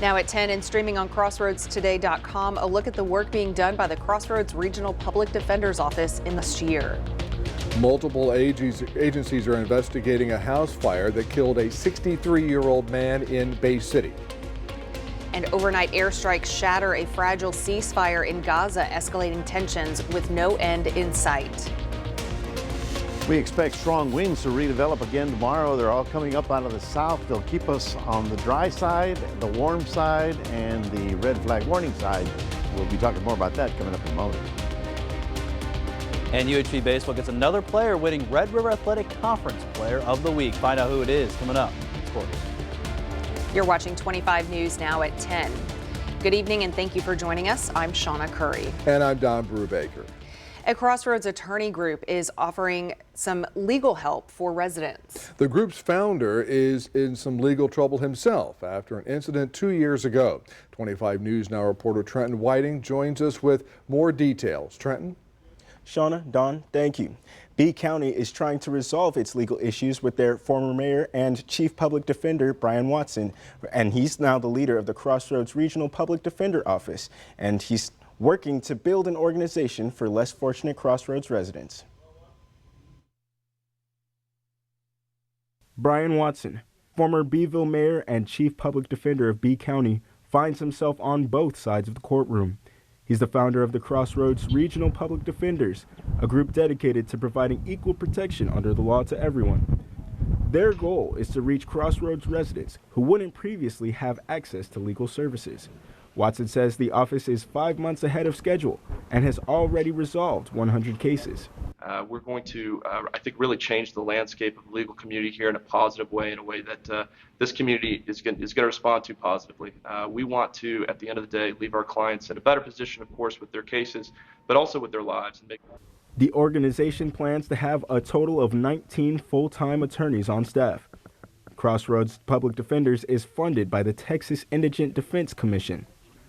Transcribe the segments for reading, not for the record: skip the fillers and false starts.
Now at 10 and streaming on crossroadstoday.com, a look at the work being done by the Crossroads Regional Public Defender's Office in this year. Multiple agencies are investigating a house fire that killed a 63-year-old man in Bay City. And overnight airstrikes shatter a fragile ceasefire in Gaza, escalating tensions with no end in sight. We expect strong winds to redevelop again tomorrow. They're all coming up out of the south. They'll keep us on the dry side, the warm side, and the red flag warning side. We'll be talking more about that coming up in a moment. And UHV Baseball gets another player winning Red River Athletic Conference Player of the Week. Find out who it is coming up in sports. You're watching 25 News now at 10. Good evening and thank you for joining us. I'm Shawna Currie. And I'm Brubaker. A Crossroads attorney group is offering some legal help for residents. The group's founder is in some legal trouble himself after an incident 2 years ago. 25 News Now reporter Trenton Whiting joins us with more details. Trenton? Shawna, Don, thank you. B County is trying to resolve its legal issues with their former mayor and chief public defender, Brian Watson, and he's now the leader of the Crossroads Regional Public Defender Office, and he's working to build an organization for less fortunate Crossroads residents. Brian Watson, former Beeville mayor and chief public defender of B County, finds himself on both sides of the courtroom. He's the founder of the Crossroads Regional Public Defenders, a group dedicated to providing equal protection under the law to everyone. Their goal is to reach Crossroads residents who wouldn't previously have access to legal services. Watson says the office is 5 months ahead of schedule and has already resolved 100 cases. We're going to, I think, really change the landscape of the legal community here in a positive way, in a way that this community is going to respond to positively. We want to, at the end of the day, leave our clients in a better position, of course, with their cases, but also with their lives. The organization plans to have a total of 19 full-time attorneys on staff. Crossroads Public Defenders is funded by the Texas Indigent Defense Commission.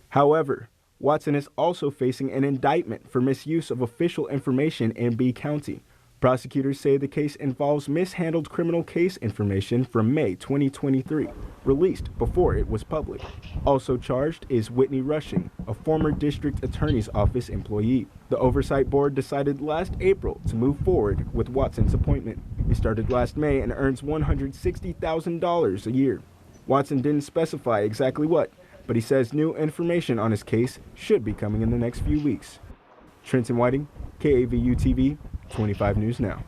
However, Watson is also facing an indictment for misuse of official information in B County. Prosecutors say the case involves mishandled criminal case information from May 2023, released before it was public. Also charged is Whitney Rushing, a former district attorney's office employee. The oversight board decided last April to move forward with Watson's appointment. He started last May and earns $160,000 a year. Watson didn't specify exactly what, but he says new information on his case should be coming in the next few weeks. Trenton Whiting, KAVU-TV, 25 News Now.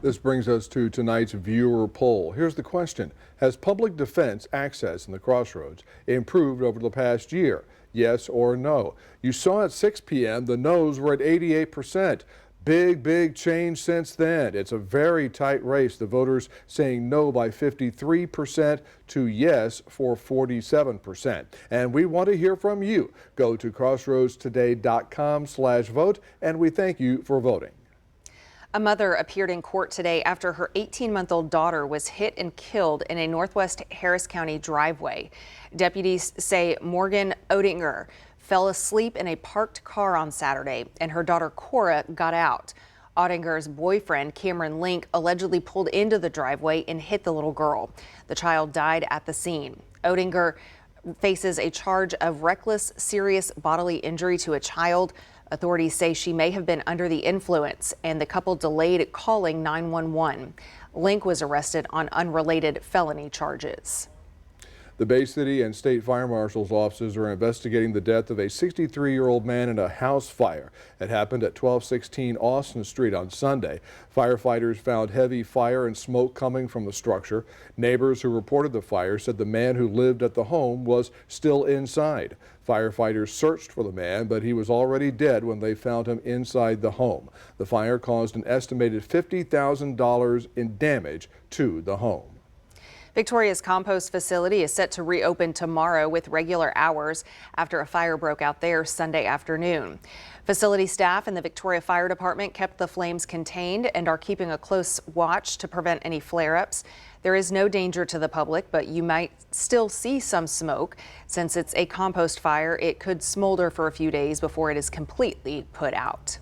This brings us to tonight's viewer poll. Here's the question. Has public defense access in the Crossroads improved over the past year? Yes or no? You saw at 6 p.m. the no's were at 88%. Big change since then. It's a very tight race. The voters saying no by 53% to yes for 47%. And we want to hear from you. Go to crossroadstoday.com/vote, and we thank you for voting. A mother appeared in court today after her 18-month-old daughter was hit and killed in a northwest Harris County driveway. Deputies say Morgan Odinger fell asleep in a parked car on Saturday, and her daughter Cora got out. Odinger's boyfriend, Cameron Link, allegedly pulled into the driveway and hit the little girl. The child died at the scene. Odinger faces a charge of reckless, serious bodily injury to a child. Authorities say she may have been under the influence, and the couple delayed calling 911. Link was arrested on unrelated felony charges. The Bay City and State Fire Marshal's offices are investigating the death of a 63-year-old man in a house fire. It happened at 1216 Austin Street on Sunday. Firefighters found heavy fire and smoke coming from the structure. Neighbors who reported the fire said the man who lived at the home was still inside. Firefighters searched for the man, but he was already dead when they found him inside the home. The fire caused an estimated $50,000 in damage to the home. Victoria's compost facility is set to reopen tomorrow with regular hours after a fire broke out there Sunday afternoon. Facility staff and the Victoria Fire Department kept the flames contained and are keeping a close watch to prevent any flare-ups. There is no danger to the public, but you might still see some smoke. Since it's a compost fire, it could smolder for a few days before it is completely put out.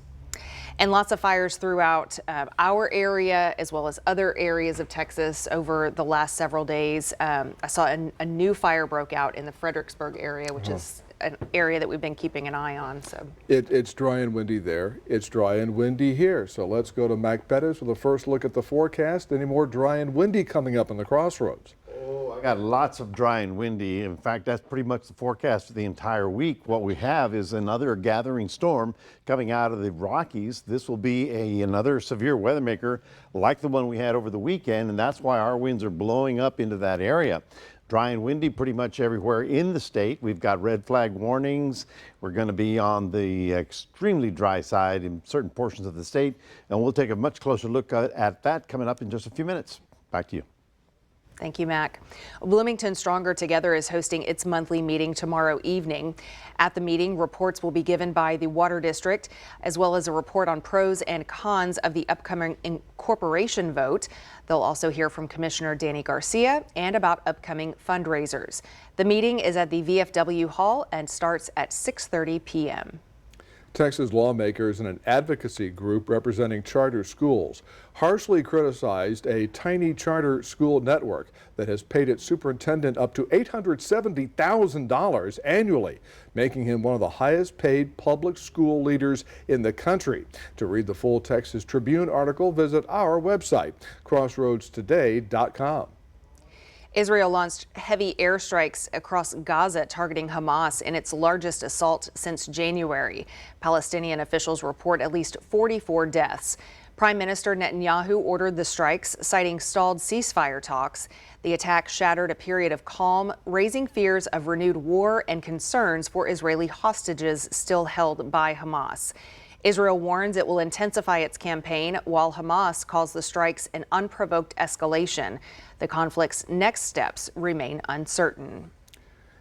And lots of fires throughout our area as well as other areas of Texas over the last several days. I saw a new fire broke out in the Fredericksburg area, which is an area that we've been keeping an eye on. So It's dry and windy there. It's dry and windy here. So let's go to Mac Pettis with a first look at the forecast. Any more dry and windy coming up in the crossroads? Oh, I got lots of dry and windy. In fact, that's pretty much the forecast for the entire week. What we have is another gathering storm coming out of the Rockies. This will be another severe weather maker like the one we had over the weekend, and that's why our winds are blowing up into that area. Dry and windy pretty much everywhere in the state. We've got red flag warnings. We're going to be on the extremely dry side in certain portions of the state, and we'll take a much closer look at that coming up in just a few minutes. Back to you. thank you, Mac. Bloomington Stronger Together is hosting its monthly meeting tomorrow evening. At the meeting, reports will be given by the Water District, as well as a report on pros and cons of the upcoming incorporation vote. They'll also hear from Commissioner Danny Garcia and about upcoming fundraisers. The meeting is at the VFW Hall and starts at 6:30 p.m. Texas lawmakers and an advocacy group representing charter schools harshly criticized a tiny charter school network that has paid its superintendent up to $870,000 annually, making him one of the highest paid public school leaders in the country. To read the full Texas Tribune article, visit our website, crossroadstoday.com. Israel launched heavy airstrikes across Gaza targeting Hamas in its largest assault since January. Palestinian officials report at least 44 deaths. Prime Minister Netanyahu ordered the strikes, citing stalled ceasefire talks. The attack shattered a period of calm, raising fears of renewed war and concerns for Israeli hostages still held by Hamas. Israel warns it will intensify its campaign, while Hamas calls the strikes an unprovoked escalation. The conflict's next steps remain uncertain.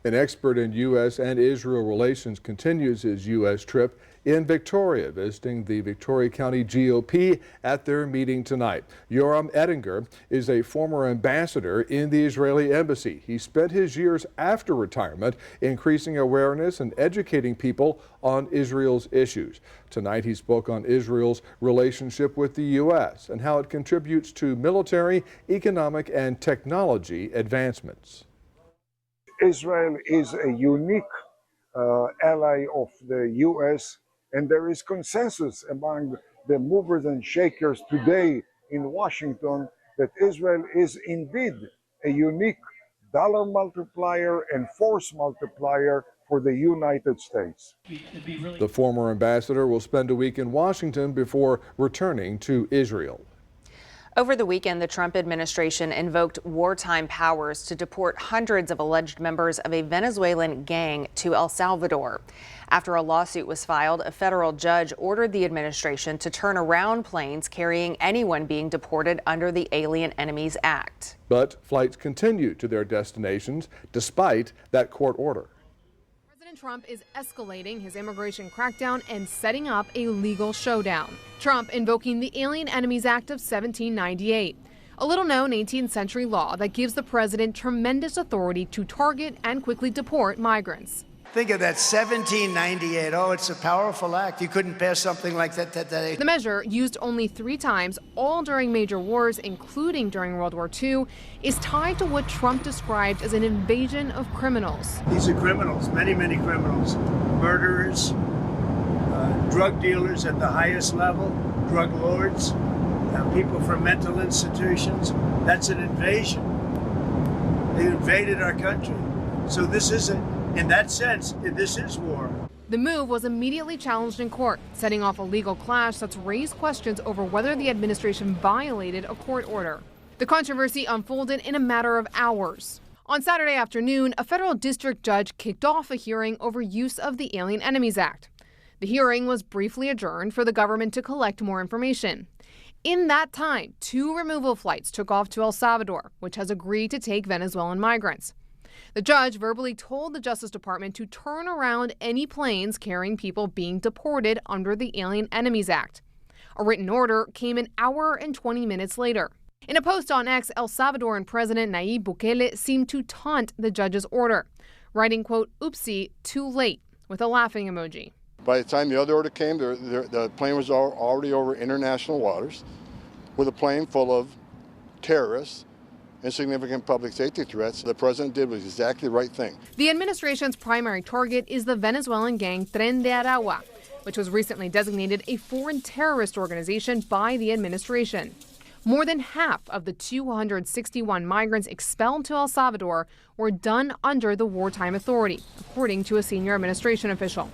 An expert in U.S. and Israel relations continues his U.S. trip in Victoria, visiting the Victoria County GOP at their meeting tonight. Yoram Ettinger is a former ambassador in the Israeli embassy. He spent his years after retirement increasing awareness and educating people on Israel's issues. Tonight he spoke on Israel's relationship with the U.S. and how it contributes to military, economic, and technology advancements. Israel is a unique ally of the U.S., and there is consensus among the movers and shakers today in Washington that Israel is indeed a unique dollar multiplier and force multiplier for the United States. The former ambassador will spend a week in Washington before returning to Israel. Over the weekend, the Trump administration invoked wartime powers to deport hundreds of alleged members of a Venezuelan gang to El Salvador. After a lawsuit was filed, a federal judge ordered the administration to turn around planes carrying anyone being deported under the Alien Enemies Act. But flights continue to their destinations despite that court order. President Trump is escalating his immigration crackdown and setting up a legal showdown. Trump invoking the Alien Enemies Act of 1798, a little-known 18th century law that gives the president tremendous authority to target and quickly deport migrants. Think of that, 1798. Oh, it's a powerful act. You couldn't pass something like that today. The measure, used only 3 times, all during major wars, including during World War II, is tied to what Trump described as an invasion of criminals. These are criminals, many, many criminals. Murderers, drug dealers at the highest level, drug lords, people from mental institutions. That's an invasion. They invaded our country. So this isn't. In that sense, this is war. The move was immediately challenged in court, setting off a legal clash that's raised questions over whether the administration violated a court order. The controversy unfolded in a matter of hours. On Saturday afternoon, a federal district judge kicked off a hearing over use of the Alien Enemies Act. The hearing was briefly adjourned for the government to collect more information. In that time, 2 removal flights took off to El Salvador, which has agreed to take Venezuelan migrants. The judge verbally told the Justice Department to turn around any planes carrying people being deported under the Alien Enemies Act. A written order came an hour and 20 minutes later. In a post on X, El Salvadoran President Nayib Bukele seemed to taunt the judge's order, writing, quote, "Oopsie, too late," with a laughing emoji. By the time the other order came, the plane was already over international waters with a plane full of terrorists and significant public safety threats. The president did was exactly the right thing. The administration's primary target is the Venezuelan gang Tren de Aragua, which was recently designated a foreign terrorist organization by the administration. More than half of the 261 migrants expelled to El Salvador were done under the wartime authority, according to a senior administration official.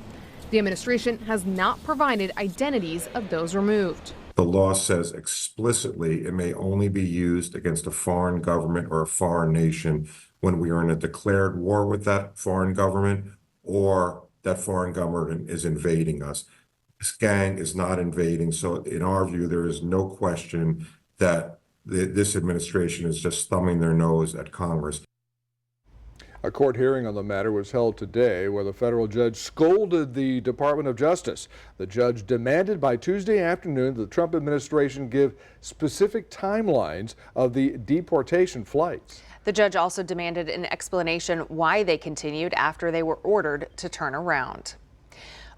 The administration has not provided identities of those removed. The law says explicitly it may only be used against a foreign government or a foreign nation when we are in a declared war with that foreign government or that foreign government is invading us. This gang is not invading, so in our view, there is no question that this administration is just thumbing their nose at Congress. A court hearing on the matter was held today where the federal judge scolded the Department of Justice. The judge demanded by Tuesday afternoon that the Trump administration give specific timelines of the deportation flights. The judge also demanded an explanation why they continued after they were ordered to turn around.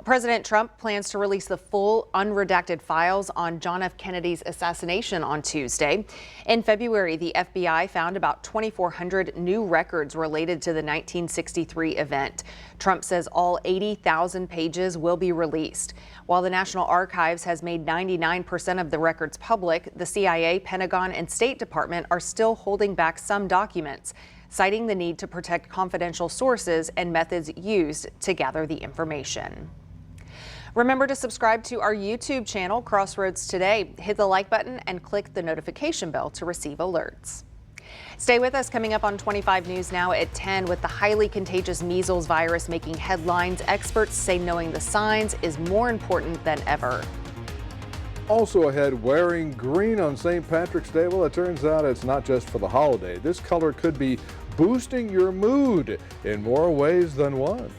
President Trump plans to release the full unredacted files on John F. Kennedy's assassination on Tuesday. In February, the FBI found about 2,400 new records related to the 1963 event. Trump says all 80,000 pages will be released. While the National Archives has made 99% of the records public, the CIA, Pentagon, and State Department are still holding back some documents, citing the need to protect confidential sources and methods used to gather the information. Remember to subscribe to our YouTube channel, Crossroads Today. Hit the like button and click the notification bell to receive alerts. Stay with us. Coming up on 25 News Now at 10, with the highly contagious measles virus making headlines, experts say knowing the signs is more important than ever. Also ahead, wearing green on St. Patrick's Day. Well, it turns out it's not just for the holiday. This color could be boosting your mood in more ways than one.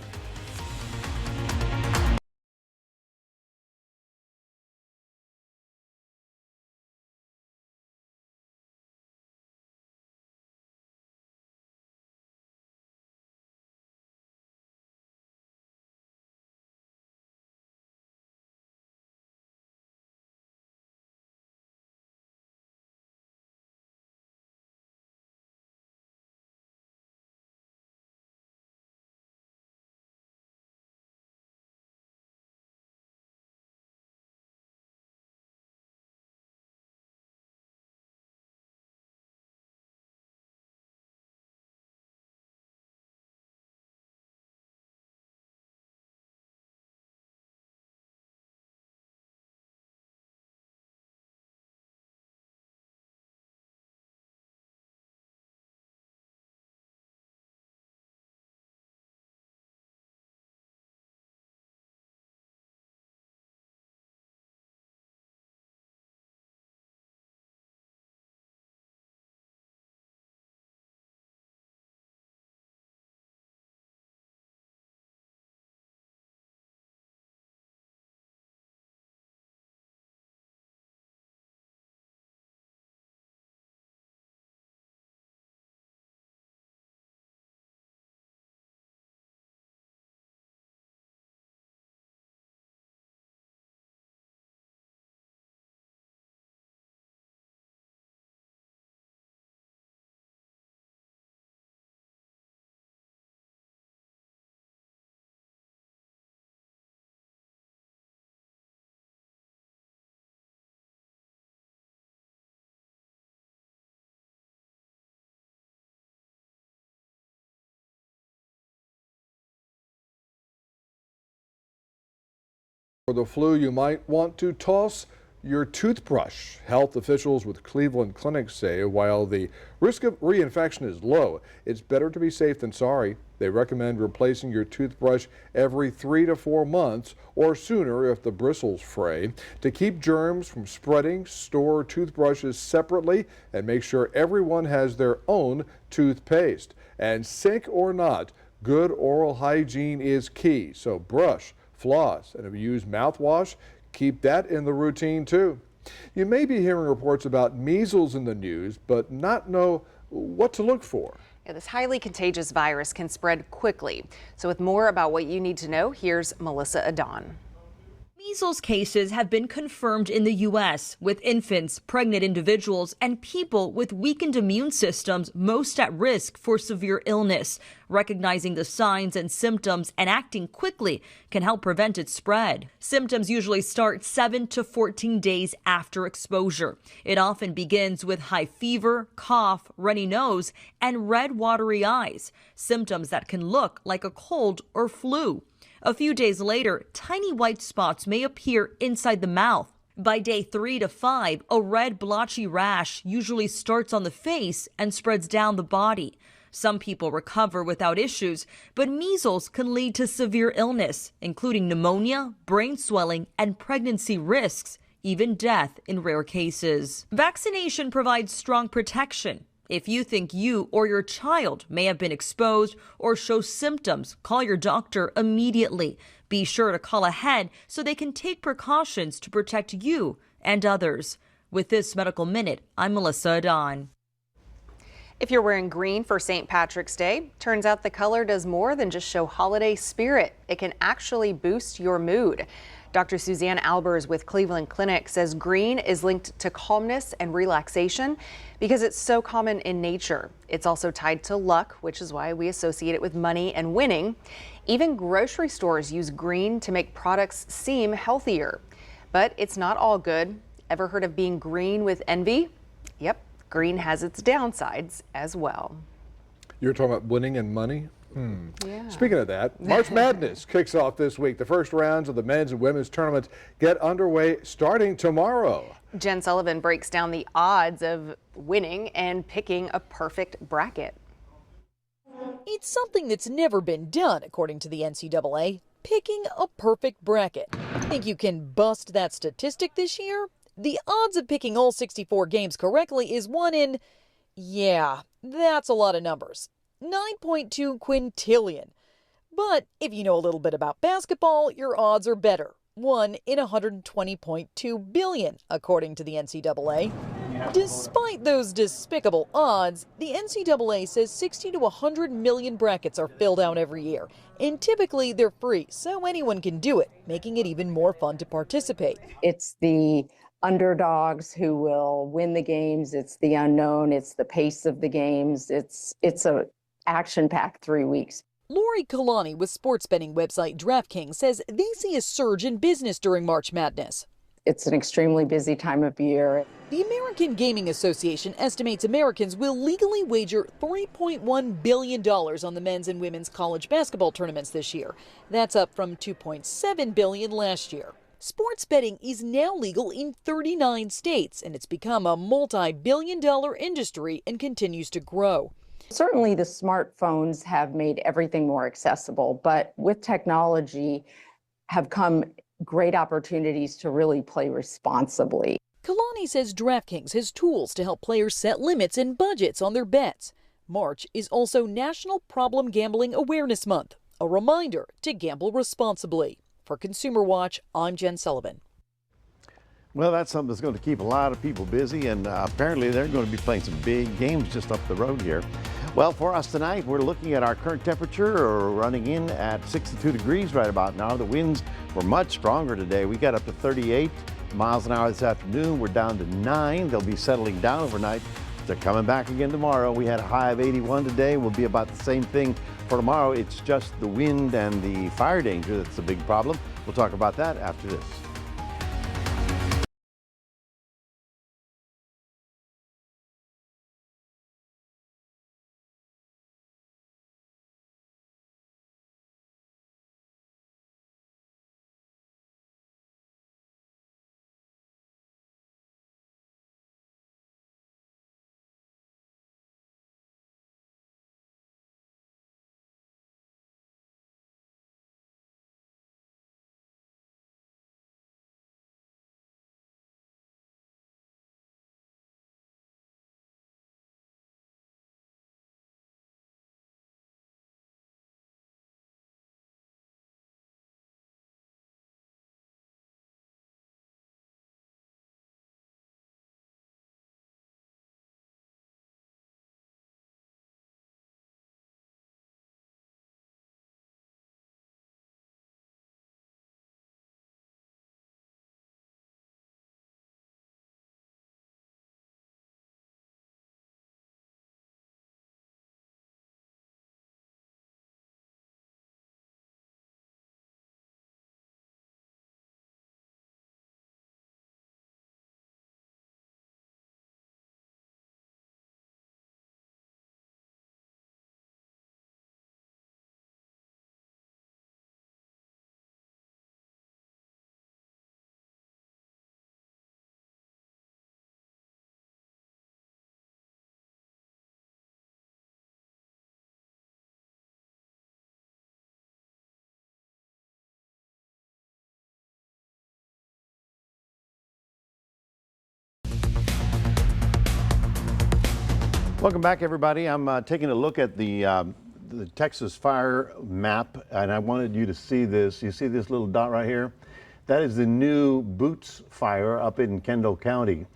For the flu, you might want to toss your toothbrush. Health officials with Cleveland Clinic say while the risk of reinfection is low, it's better to be safe than sorry. They recommend replacing your toothbrush every 3 to 4 months or sooner if the bristles fray. To keep germs from spreading, store toothbrushes separately and make sure everyone has their own toothpaste. And sick or not, good oral hygiene is key. So brush, floss, and if you use mouthwash, keep that in the routine too. You may be hearing reports about measles in the news, but not know what to look for. This highly contagious virus can spread quickly. So with more about what you need to know, here's Melissa Adon. Measles cases have been confirmed in the U.S. with infants, pregnant individuals, and people with weakened immune systems most at risk for severe illness. Recognizing the signs and symptoms and acting quickly can help prevent its spread. Symptoms usually start 7 to 14 days after exposure. It often begins with high fever, cough, runny nose, and red watery eyes, symptoms that can look like a cold or flu. A few days later, tiny white spots may appear inside the mouth. By day 3 to 5, a red blotchy rash usually starts on the face and spreads down the body. Some people recover without issues, but measles can lead to severe illness, including pneumonia, brain swelling, and pregnancy risks, even death in rare cases. Vaccination provides strong protection. If you think you or your child may have been exposed or show symptoms, call your doctor immediately. Be sure to call ahead so they can take precautions to protect you and others. With this Medical Minute, I'm Melissa Adon. If you're wearing green for St. Patrick's Day, turns out the color does more than just show holiday spirit. It can actually boost your mood. Dr. Suzanne Albers with Cleveland Clinic says green is linked to calmness and relaxation because it's so common in nature. It's also tied to luck, which is why we associate it with money and winning. Even grocery stores use green to make products seem healthier. But it's not all good. Ever heard of being green with envy? Yep, green has its downsides as well. You're talking about winning and money? Yeah. Speaking of that, March Madness kicks off this week. The first rounds of the men's and women's tournaments get underway starting tomorrow. Jen Sullivan breaks down the odds of winning and picking a perfect bracket. It's something that's never been done, according to the NCAA, picking a perfect bracket. Think you can bust that statistic this year? The odds of picking all 64 games correctly is 1 in, yeah, that's a lot of numbers. 9.2 quintillion. But if you know a little bit about basketball, your odds are better. 1 in 120.2 billion, according to the NCAA. Despite those despicable odds, the NCAA says 60 to 100 million brackets are filled out every year. And typically they're free, so anyone can do it, making it even more fun to participate. It's the underdogs who will win the games. It's the unknown. It's the pace of the games. It's a action-packed 3 weeks. Lori Kalani with sports betting website DraftKings says they see a surge in business during March Madness. It's an extremely busy time of year. The American Gaming Association estimates Americans will legally wager $3.1 billion on the men's and women's college basketball tournaments this year. That's up from $2.7 billion last year. Sports betting is now legal in 39 states, and it's become a multi-billion-dollar industry and continues to grow. Certainly the smartphones have made everything more accessible, but with technology have come great opportunities to really play responsibly. Kalani says DraftKings has tools to help players set limits and budgets on their bets. March is also National Problem Gambling Awareness Month, a reminder to gamble responsibly. For Consumer Watch, I'm Jen Sullivan. Well, that's something that's going to keep a lot of people busy, and apparently they're going to be playing some big games just up the road here. Well, for us tonight, we're looking at our current temperature running in at 62 degrees right about now. The winds were much stronger today. We got up to 38 miles an hour this afternoon. We're down to 9. They'll be settling down overnight. They're coming back again tomorrow. We had a high of 81 today. We'll be about the same thing for tomorrow. It's just the wind and the fire danger that's a big problem. We'll talk about that after this. Welcome back, everybody. I'm taking a look at the Texas fire map, and I wanted you to see this. You see this little dot right here? That is the new Boots fire up in Kendall County.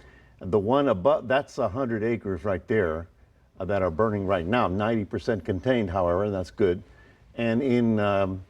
The one above, that's 100 acres right there that are burning right now. 90% contained, however, that's good. And in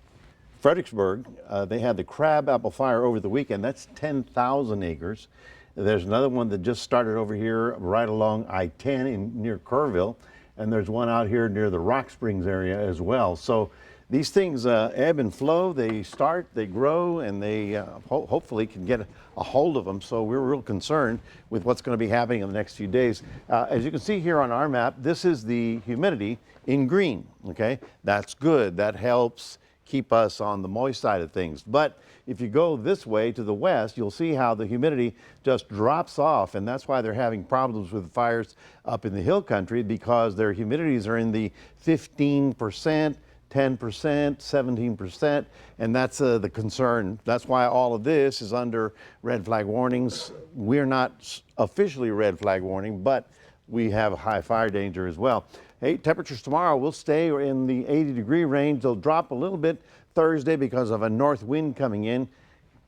Fredericksburg, they had the crabapple fire over the weekend. That's 10,000 acres. There's another one that just started over here right along I-10 near Kerrville, and there's one out here near the Rock Springs area as well. So these things ebb and flow. They start, they grow, and they hopefully can get a hold of them. So we're real concerned with what's going to be happening in the next few days. As you can see here on our map, this is the humidity in green. Okay, that's good. That helps keep us on the moist side of things. But if you go this way to the west, you'll see how the humidity just drops off, and that's why they're having problems with fires up in the hill country, because their humidities are in the 15%, 10%, 17%, and that's the concern. That's why all of this is under red flag warnings. We're not officially red flag warning, but we have a high fire danger as well. Hey, temperatures tomorrow will stay in the 80-degree range. They'll drop a little bit Thursday because of a north wind coming in.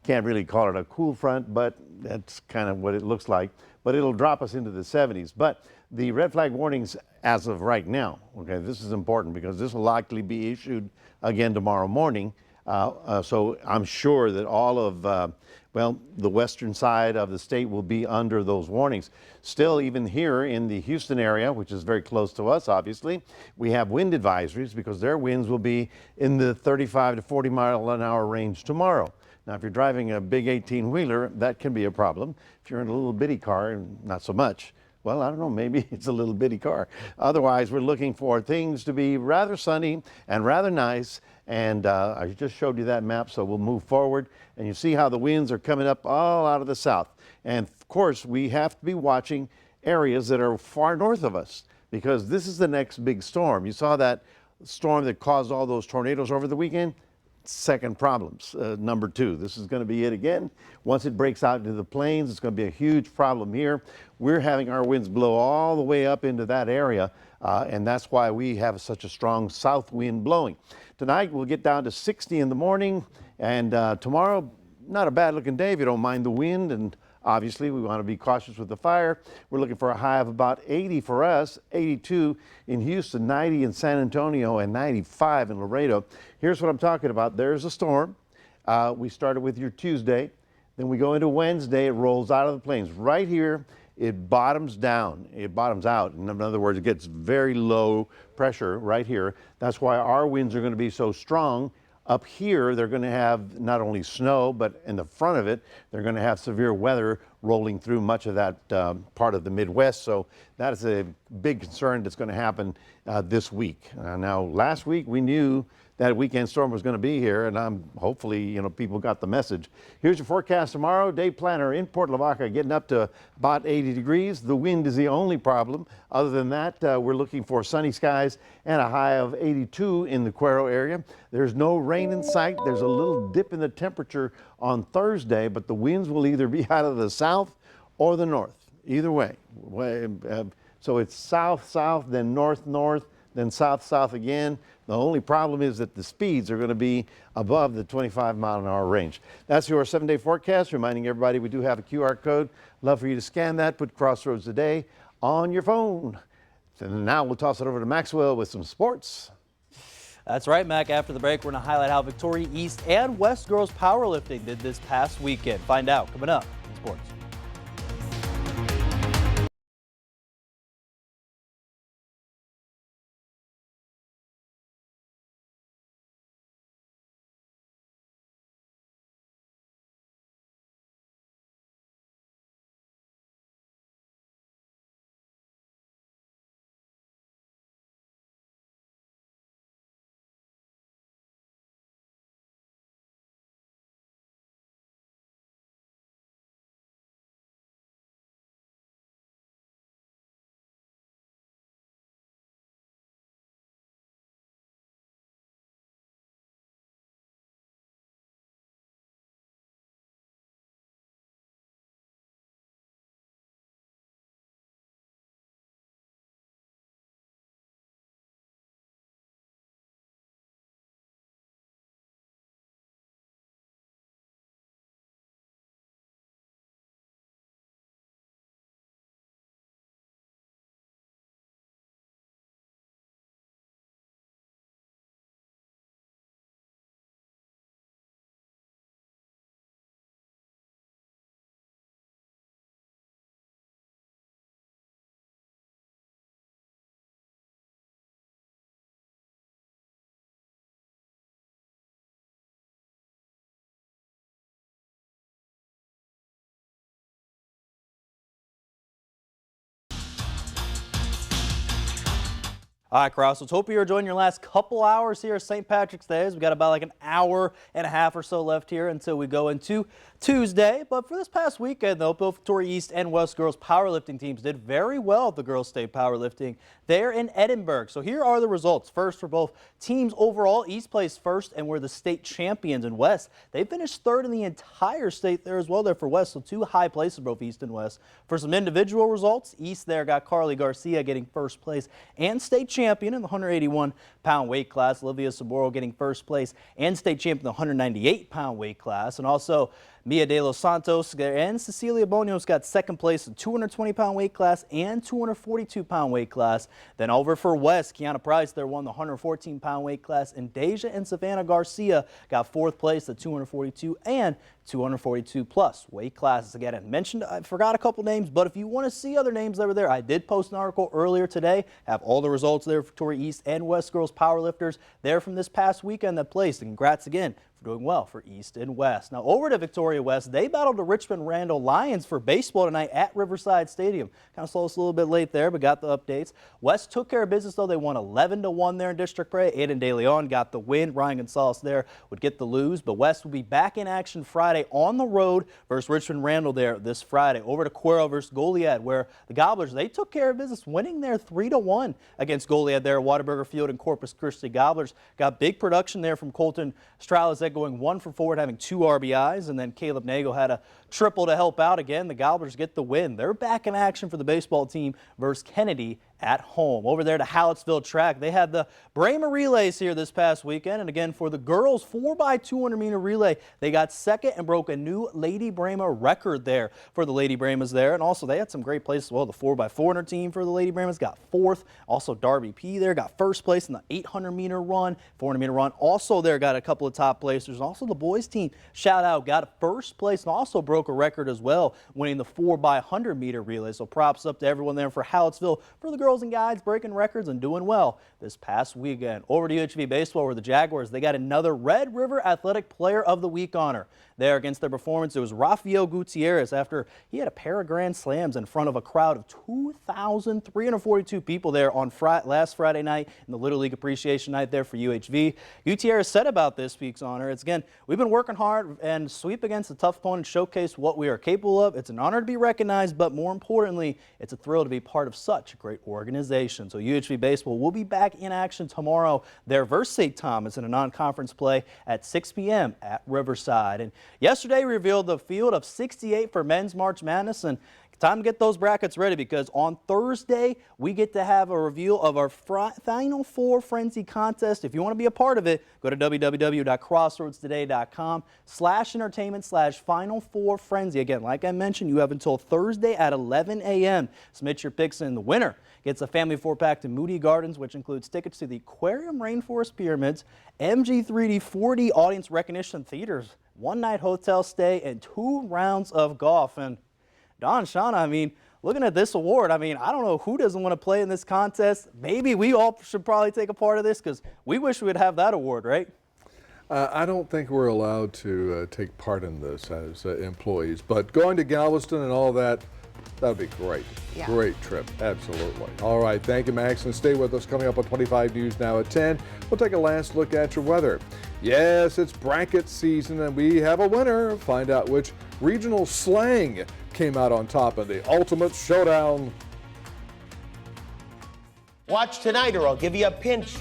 Can't really call it a cool front, but that's kind of what it looks like. But it'll drop us into the 70s. But the red flag warnings as of right now, okay, this is important because this will likely be issued again tomorrow morning. So I'm sure that all of, well, the western side of the state will be under those warnings. Still, even here in the Houston area, which is very close to us, obviously, we have wind advisories because their winds will be in the 35 to 40 mile an hour range tomorrow. Now, if you're driving a big 18-wheeler, that can be a problem. If you're in a little bitty car, not so much. Well, I don't know, maybe it's a little bitty car. Otherwise, we're looking for things to be rather sunny and rather nice. And I just showed you that map, so we'll move forward. And you see how the winds are coming up all out of the south. And of course, we have to be watching areas that are far north of us, because this is the next big storm. You saw that storm that caused all those tornadoes over the weekend? Second problems, number two. This is going to be it again. Once it breaks out into the plains, it's going to be a huge problem here. We're having our winds blow all the way up into that area, and that's why we have such a strong south wind blowing. Tonight, we'll get down to 60 in the morning, and tomorrow, not a bad looking day if you don't mind the wind, and obviously, we want to be cautious with the fire. We're looking for a high of about 80 for us, 82 in Houston, 90 in San Antonio, and 95 in Laredo. Here's what I'm talking about. There's a storm. We started with your Tuesday. Then we go into Wednesday. It rolls out of the plains. Right here, it bottoms down. It bottoms out. In other words, it gets very low pressure right here. That's why our winds are going to be so strong. Up here, they're going to have not only snow, but in the front of it, they're going to have severe weather rolling through much of that part of the Midwest. So that is a big concern that's going to happen this week. Now, last week, we knew that weekend storm was going to be here, and hopefully, people got the message. Here's your forecast tomorrow. Day planner in Port Lavaca getting up to about 80 degrees. The wind is the only problem. Other than that, we're looking for sunny skies and a high of 82 in the Cuero area. There's no rain in sight. There's a little dip in the temperature on Thursday, but the winds will either be out of the south or the north. Either way. So it's south-south, then north-north, then south-south again. The only problem is that the speeds are going to be above the 25-mile-an-hour range. That's your 7-day forecast. Reminding everybody we do have a QR code. Love for you to scan that. Put Crossroads Today on your phone. And now we'll toss it over to Maxwell with some sports. That's right, Mac. After the break, we're going to highlight how Victoria East and West girls powerlifting did this past weekend. Find out coming up in sports. All right, Cross, let's hope you're enjoying your last couple hours here at St. Patrick's Day. We got about like an hour and a half or so left here until we go into Tuesday. But for this past weekend, though, both Victoria East and West girls powerlifting teams did very well at the girls' state powerlifting there in Edinburgh. So here are the results. First for both teams overall, East placed first and were the state champions. In West, they finished third in the entire state there as well there for West. So 2 high places both East and West. For some individual results, East there got Carly Garcia getting first place and state champion in the 181-pound weight class. Olivia Saboro getting first place and state champion in the 198-pound weight class. And also Mia de los Santos and Cecilia Bonios got second place in 220-pound weight class and 242-pound weight class. Then over for West, Kiana Price there won the 114-pound weight class, and Deja and Savannah Garcia got fourth place at 242 and 242 plus weight classes. Again, I forgot a couple names, but if you want to see other names that were there, I did post an article earlier today. Have all the results there for Victoria East and West girls powerlifters there from this past weekend that placed. And congrats again for doing well for East and West. Now over to Victoria West, they battled the Richmond Randall Lions for baseball tonight at Riverside Stadium. Kind of slow us a little bit late there, but got the updates. West took care of business though. They won 11-1 there in District Prairie. Aiden De Leon got the win. Ryan Gonzalez there would get the lose, but West will be back in action Friday on the road versus Richmond Randall there this Friday. Over to Cuero versus Goliad, where the Gobblers, they took care of business, winning there 3-1 against Goliad there at Whataburger Field in Corpus Christi. Gobblers got big production there from Colton Stralazek, going 1 for 4, having 2 RBIs, and then Caleb Nagel had a triple to help out. Again, the Gobblers get the win. They're back in action for the baseball team versus Kennedy at home. Over there to Hallettsville Track, they had the Brahma relays here this past weekend, and again for the girls 4x200 meter relay, they got second and broke a new Lady Brahma record there for the Lady Brahmas there. And also they had some great places as well. The 4x400 team for the Lady Brahmas got fourth. Also Darby P there got first place in the 800 meter run, 400 meter run. Also there got a couple of top placers. Also the boys team, shout out, got first place and also broke a record as well, winning the 4x100 meter relay. So props up to everyone there for Hallettsville, for the girls and guys breaking records and doing well this past weekend. Over to UHV baseball, where the Jaguars, they got another Red River Athletic Player of the Week honor there against their performance. It was Rafael Gutierrez after he had a pair of grand slams in front of a crowd of 2,342 people there on last Friday night in the Little League Appreciation Night there for UHV. Gutierrez said about this week's honor, it's again, we've been working hard and sweep against a tough opponent, showcase what we are capable of. It's an honor to be recognized, but more importantly, it's a thrill to be part of such a great organization. So UHV baseball will be back in action tomorrow there versus St. Thomas in a non-conference play at 6 p.m. at Riverside. And yesterday revealed the field of 68 for men's March Madness, and time to get those brackets ready, because on Thursday we get to have a reveal of our Final Four Frenzy contest. If you want to be a part of it, go to www.crossroadstoday.com/entertainment/Final Four Frenzy. Again, like I mentioned, you have until Thursday at 11 a.m. Submit your picks, and the winner gets a family 4-pack to Moody Gardens, which includes tickets to the Aquarium Rainforest Pyramids, MG3D 4D Audience Recognition Theaters, 1-night hotel stay, and 2 rounds of golf. And Don, Shawna, I mean, looking at this award, I mean, I don't know who doesn't want to play in this contest. Maybe we all should probably take a part of this, because we wish we would have that award, right? I don't think we're allowed to take part in this as employees, but going to Galveston and all that, that would be great. Yeah. Great trip, absolutely. All right, thank you, Max, and stay with us. Coming up on 25 News Now at 10, we'll take a last look at your weather. Yes, it's bracket season, and we have a winner. Find out which regional slang came out on top in the Ultimate Showdown. Watch tonight or I'll give you a pinch.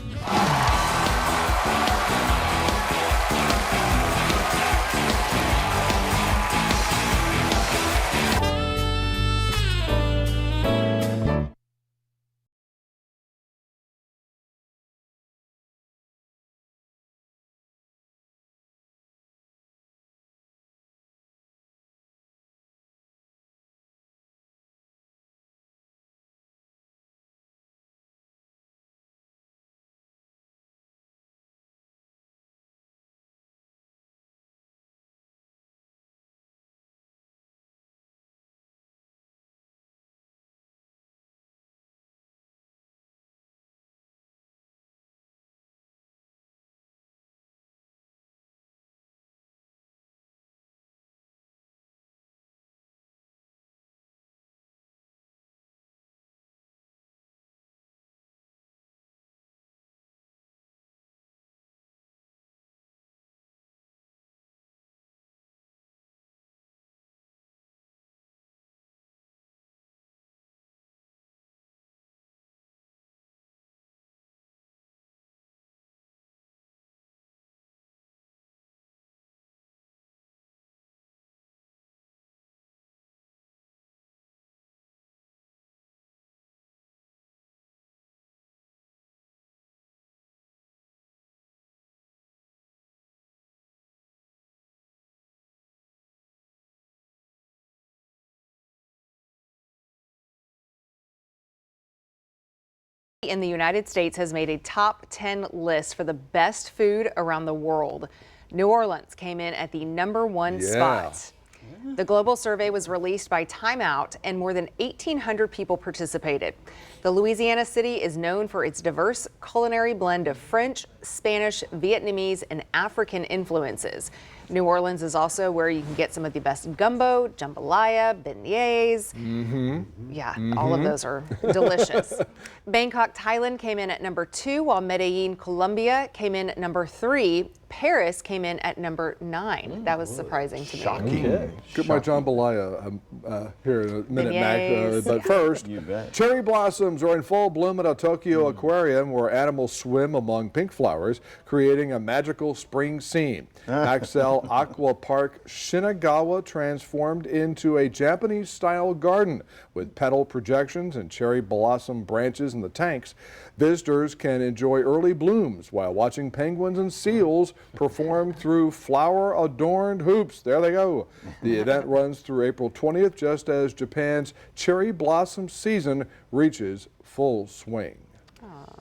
In the United States has made a top 10 list for the best food around the world. New Orleans came in at the #1 spot. The global survey was released by Time Out, and more than 1,800 people participated. The Louisiana city is known for its diverse culinary blend of French, Spanish, Vietnamese, and African influences. New Orleans is also where you can get some of the best gumbo, jambalaya, beignets. Yeah, all of those are delicious. Bangkok, Thailand came in at #2, while Medellin, Colombia came in at #3. Paris came in at #9. That was surprising to me. Shocking. Get my jambalaya here in a minute, Mac. Beignets. But first, You bet. cherry blossoms are in full bloom at a Tokyo aquarium where animals swim among pink flowers, creating a magical spring scene. Axel Aqua Park Shinagawa transformed into a Japanese-style garden with petal projections and cherry blossom branches in the tanks. Visitors can enjoy early blooms while watching penguins and seals perform through flower-adorned hoops. There they go. The event runs through April 20th, just as Japan's cherry blossom season reaches full swing.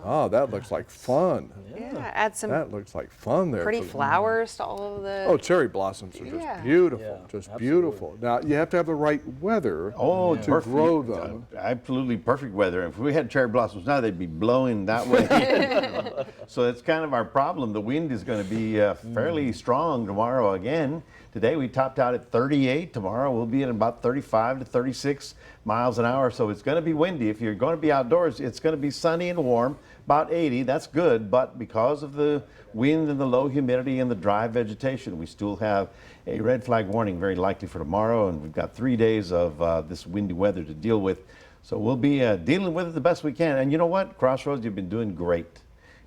Oh, that looks like fun. Yeah, add some That looks like fun there. pretty for the- flowers to all of the... Oh, cherry blossoms are just Yeah. beautiful, just beautiful. Now, you have to have the right weather to grow them. Absolutely perfect weather. If we had cherry blossoms now, they'd be blowing that way. So it's kind of our problem. The wind is going to be fairly strong tomorrow again. Today we topped out at 38. Tomorrow we'll be at about 35 to 36 miles an hour. So it's going to be windy. If you're going to be outdoors, it's going to be sunny and warm, about 80. That's good. But because of the wind and the low humidity and the dry vegetation, we still have a red flag warning very likely for tomorrow. And we've got 3 days of this windy weather to deal with. So we'll be dealing with it the best we can. And you know what? Crossroads, you've been doing great.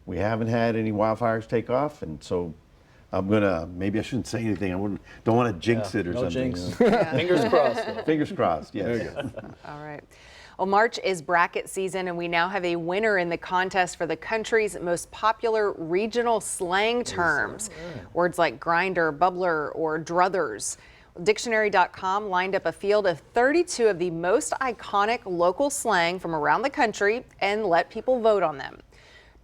We haven't had any wildfires take off. And so I'm gonna, maybe I shouldn't say anything. Don't want to jinx it or no something. jinx. Fingers crossed. Though. Fingers crossed, yes. All right. Well, March is bracket season, and we now have a winner in the contest for the country's most popular regional slang terms. Words like grinder, bubbler, or druthers. Dictionary.com lined up a field of 32 of the most iconic local slang from around the country and let people vote on them.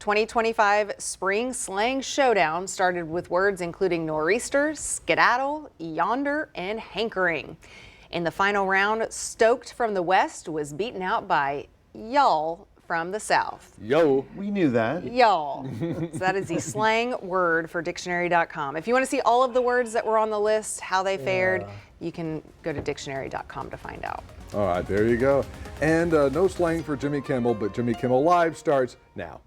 2025 Spring Slang Showdown started with words including nor'easter, skedaddle, yonder, and hankering. In the final round, Stoked from the West was beaten out by y'all from the South. Yo. We knew that. Y'all. So that is the slang word for dictionary.com. If you want to see all of the words that were on the list, how they fared, you can go to dictionary.com to find out. All right, there you go. And no slang for Jimmy Kimmel, but Jimmy Kimmel Live starts now.